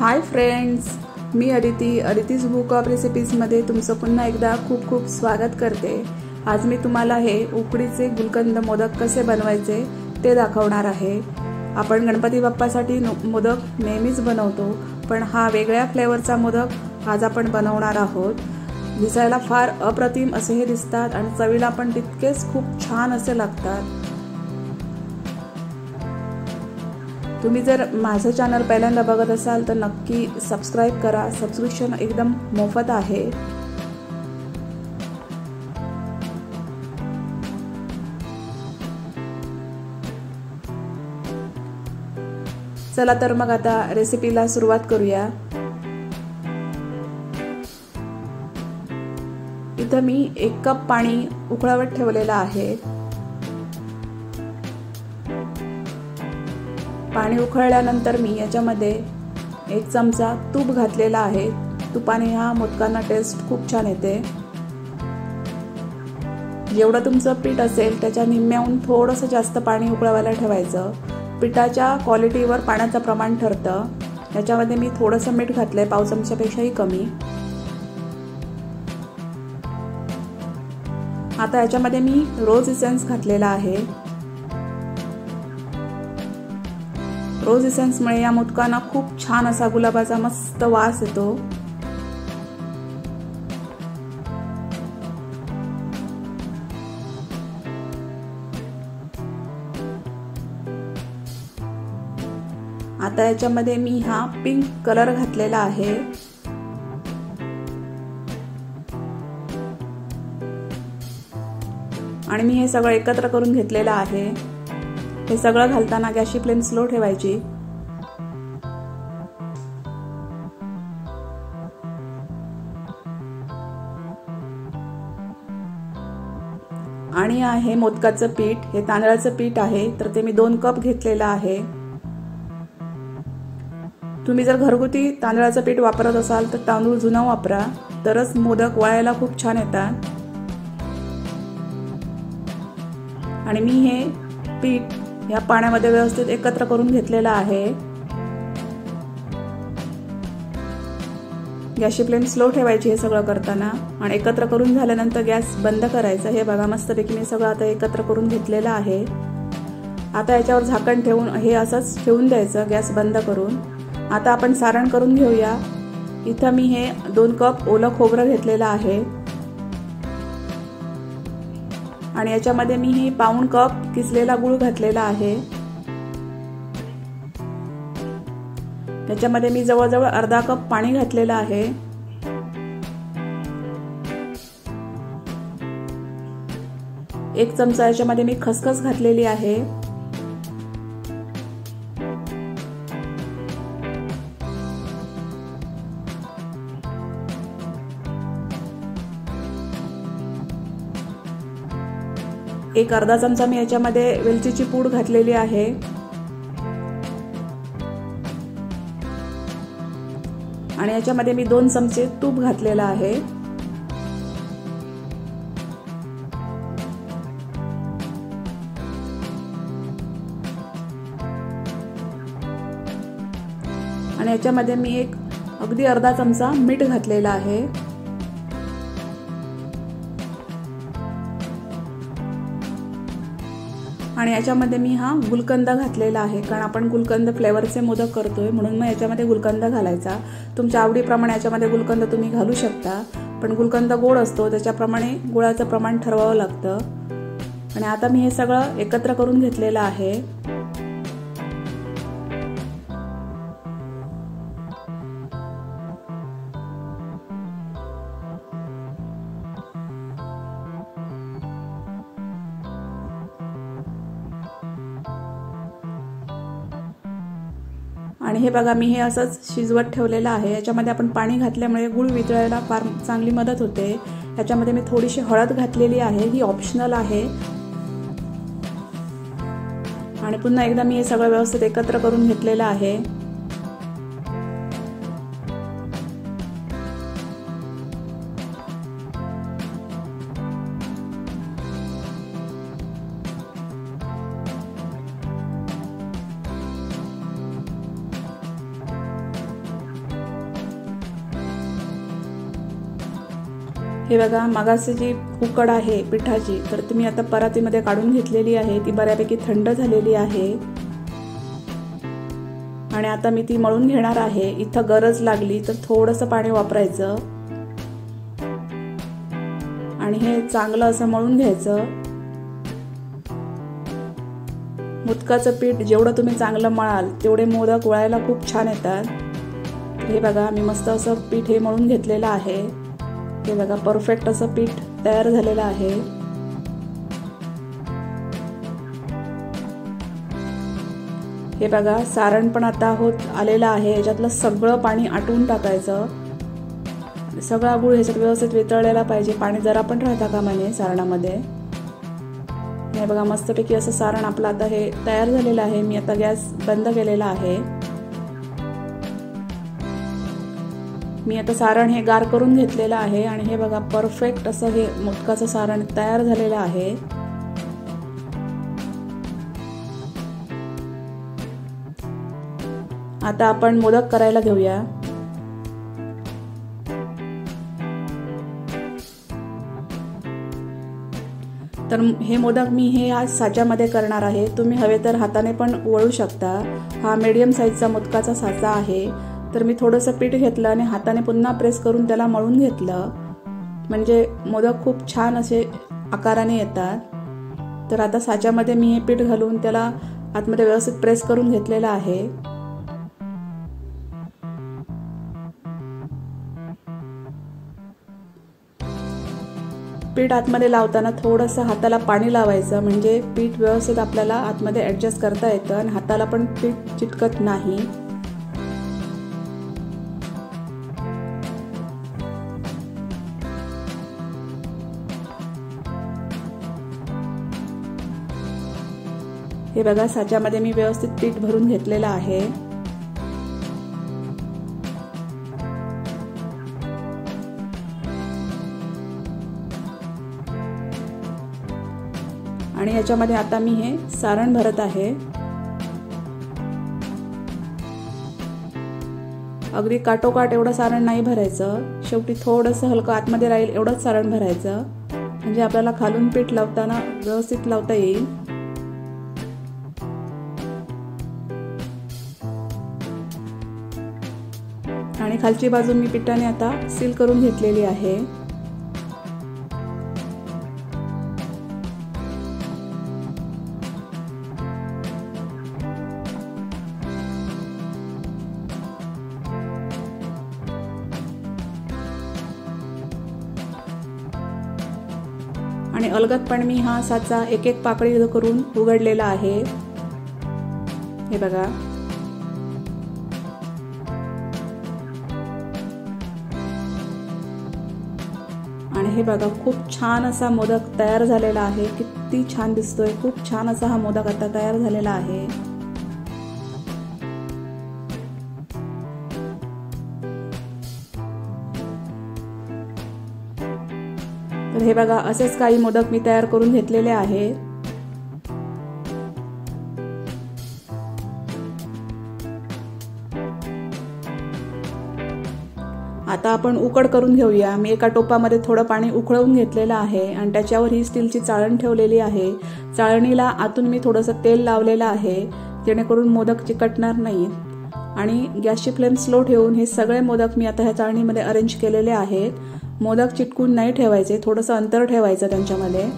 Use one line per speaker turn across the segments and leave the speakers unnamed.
हाय friends, मी Aditi's book of रेसिपीजमध्ये तुमचं पुन्हा एकदा खूप खूप स्वागत करते। आज मी तुम्हाला हे उकडीचे गुलकंद मोदक कसे बनवायचे ते दाखवणार आहे। आपण गणपती बाप्पासाठी मोदक नेहमीच बनवतो, पण हा वेगळ्या फ्लेवरचा मोदक आज आपण बनवणार आहोत। दिसायला फार अप्रतिम असे हे दिसतात आणि चवीला पण तितकेच खूप छान असे लागतात। तुम्ही जर माझे चॅनल पहिल्यांदा बघत असाल तर नक्की सबस्क्राइब करा। सबस्क्रिप्शन एकदम मोफत आहे। चला तर मग आता रेसिपीला सुरुवात करूया। इथे मी 1 कप पाणी उकळवत ठेवलेलं आहे। पाणी उकळल्यानंतर मी याच्यामध्ये 1 चमचा तूप घातलेला आहे। तुपाने ह्या मोदकांना टेस्ट खूप छान येते। जेवढं तुमचं पीठ असेल त्याच्या निम्म्याहून थोडंसं जास्त पाणी उकळवायला ठेवायचं। पिठाच्या क्वालिटीवर पाण्याचं प्रमाण ठरतं। याच्यामध्ये मी थोडंसं मीठ घातलंय, पाव चमच्यापेक्षाही कमी। आता याच्यामध्ये मी रोज इसेन्स घातलेला आहे। रोज इसेन्समुळे या मोदकांना खूप छान असा गुलाबाचा मस्त वास येतो। आता याच्यामध्ये मी हा पिंक कलर घातलेला आहे। आणि मी हे सगळं एकत्र करून घेतलेलं आहे। हे सगळं घालताना गॅसची फ्लेम स्लो ठेवायची। आणि आहे मोदकाचं पीठ, हे तांदळाचं पीठ आहे, तर ते मी 2 कप घेतलेलं आहे। तुम्ही जर घरगुती तांदळाचं पीठ वापरत असाल तर तांदूळ जुना वापरा, तरच मोदक वळायला खूप छान येतात। आणि मी हे पीठ या पाण्यामध्ये व्यवस्थित एकत्र करून घेतलेला आहे। गॅसची फ्लेम स्लो ठेवायची हे सगळं करताना। आणि एकत्र करून झाल्यानंतर गॅस बंद करायचा। हे बघा मस्तपैकी मी सगळं आता एकत्र करून घेतलेलं आहे। आता याच्यावर झाकण ठेवून हे असंच ठेवून द्यायचं, गॅस बंद करून। आता आपण सारण करून घेऊया। इथं मी हे 2 कप ओलं खोबरं घेतलेलं आहे। आणि याच्यामध्ये मी ही पाऊण कप किसलेला गूळ घातलेला आहे। त्याच्यामध्ये मी जवळजवळ अर्धा कप पाणी घातलेलं आहे। एक चमचा याच्यामध्ये मी खसखस घातलेली आहे। एक अर्धा चमचा मी याच्यामध्ये वेलचीची पूड घातलेली आहे। आणि याच्यामध्ये मी 2 चमचे तूप घातलेलं आहे। आणि याच्यामध्ये मी एक अगदी अर्धा चमचा मीठ घातलेला आहे। आणि याच्यामध्ये मी हा गुलकंद घातलेला आहे, कारण आपण गुलकंद फ्लेवरचे मोदक करतोय, म्हणून मग याच्यामध्ये गुलकंद घालायचा। तुमच्या आवडीप्रमाणे याच्यामध्ये गुलकंद तुम्ही घालू शकता, पण गुलकंद गोड असतो त्याच्याप्रमाणे गुळाचं प्रमाण ठरवावं लागतं। आणि आता मी हे सगळं एकत्र करून घेतलेलं आहे। आणि हे बघा मी हे असंच शिजवत ठेवलेलं आहे। याच्यामध्ये आपण पाणी घातल्यामुळे गूळ वितळायला फार चांगली मदत होते। याच्यामध्ये मी थोडीशी हळद घातलेली आहे, ही ऑप्शनल आहे। आणि पुन्हा एकदा मी हे सगळं व्यवस्थित एकत्र करून घेतलेलं आहे। हे बघा, मगाची जी उकड आहे पिठाची तर ती मी आता परातीमध्ये काढून घेतलेली आहे। ती बऱ्यापैकी थंड झालेली आहे आणि आता मी ती मळून घेणार आहे। इथं गरज लागली तर थोडंसं पाणी वापरायचं आणि हे चांगलं असं मळून घ्यायचं। मोदकाचं पीठ जेवढं तुम्ही चांगलं मळाल तेवढे मोदक वळायला खूप छान येतात। हे बघा, मी मस्त असं पीठ हे मळून घेतलेलं आहे। हे बघा, परफेक्ट असं पीठ तयार झालेलं आहे। हे बघा, सारण पण आता होत आलेलं आहे। याच्यातलं सगळं पाणी आटवून टाकायचं। सगळा गूळ ह्याच्यात व्यवस्थित वितळलेला पाहिजे, पाणी जरा पण राहता कामा नये सारणामध्ये। हे बघा, मस्तपैकी असं सारण आपलं आता हे तयार झालेलं आहे। मी आता गॅस बंद केलेला आहे। मी आता सारण हे गार करून घेतलेलं आहे आणि हे बघा, परफेक्ट असं हे मोदकाचं सारण तयार झालेलं आहे। आता आपण मोदक करायला घेऊया। तर हे मोदक मी हे आज साच्यामध्ये करणार आहे। तुम्ही हवे तर हाताने पण वळू शकता। हा मीडियम साईजचा मोदकाचा साचा आहे। तर मी थोडंसं पीठ घेतलं आणि हाताने पुन्हा प्रेस करून त्याला मळून घेतलं, म्हणजे मोदक खूप छान असे आकाराने येतात। तर आता साच्यामध्ये मी हे पीठ घालून त्याला आतमध्ये व्यवस्थित प्रेस करून घेतलेलं आहे। पीठ आतमध्ये लावताना थोडंसं हाताला पाणी लावायचं, म्हणजे पीठ व्यवस्थित आपल्याला आतमध्ये ॲडजस्ट करता येतं आणि हाताला पण पीठ चिटकत नाही। हे बघा, साच्यामध्ये मी व्यवस्थित पीठ भरून घेतलेलं आहे। आणि याच्यामध्ये आता मी हे सारण भरत आहे। अगदी काटोकाट एवढं सारण नाही भरायचं, शेवटी थोडंसं हलकं आतमध्ये राहील एवढंच सारण भरायचं, म्हणजे आपल्याला खालून पीठ लावताना व्यवस्थित लावता येईल। आणि खालची बाजू मी पिठाने आता सील करून घेतलेली आहे। आणि अलगदपणे मी हा साचा एक एक पाकळी करून उघडलेला आहे। हे बघा, आणि हे बघा, खूप छान असा मोदक तयार झालेला आहे। किती छान दिसतोय, खूप छान असा हा मोदक आता तयार झालेला आहे। तर हे बघा, असेच काही मोदक मी तयार करून घेतलेले आहे। आता आपण उकड करून घेऊया। मी एका टोपामध्ये थोडं पाणी उकळवून घेतलेलं आहे आणि त्याच्यावर ही स्टीलची चाळण ठेवलेली आहे। चाळणीला आतून मी थोडंसं तेल लावलेलं आहे, जेणेकरून मोदक चिकटणार नाहीत। आणि गॅसची फ्लेम स्लो ठेवून हे सगळे मोदक मी आता ह्या चाळणीमध्ये अरेंज केलेले आहेत। मोदक चिटकून नाही ठेवायचे, थोडंसं अंतर ठेवायचं त्यांच्यामध्ये।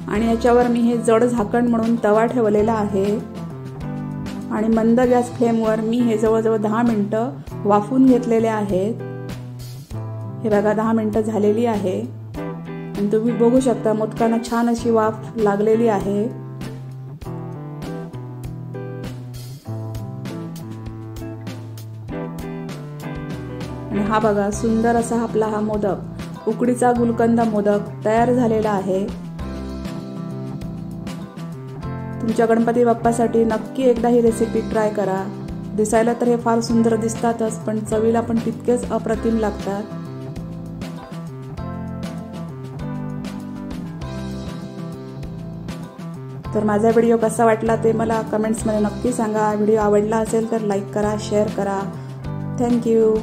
आणि याच्यावर मी हे जड झाकण म्हणून तवा ठेवलेला आहे आणि मंद गॅस फ्लेमवर मी हे जवळजवळ 10 मिनिटं वाफवून घेतलेले आहेत। हे बघा, 10 मिनिटं झालेली आहे आणि तुम्ही बघू शकता मोदकांना छान अशी वाफ लागलेली आहे। आणि हा बघा सुंदर असा आपला हा मोदक उकडीचा गुलकंद मोदक तयार झालेला आहे। तुमच्या गणपती बाप्पासाठी नक्की एकदा ही रेसिपी ट्राय करा। दिसायला तर हे फार सुंदर दिसतातच, पण चवीला पण तितकेच अप्रतिम लागतात। तर माझा व्हिडिओ कसा वाटला ते मला कमेंट्समध्ये नक्की सांगा। व्हिडिओ आवडला असेल तर लाईक करा, शेअर करा। थँक्यू।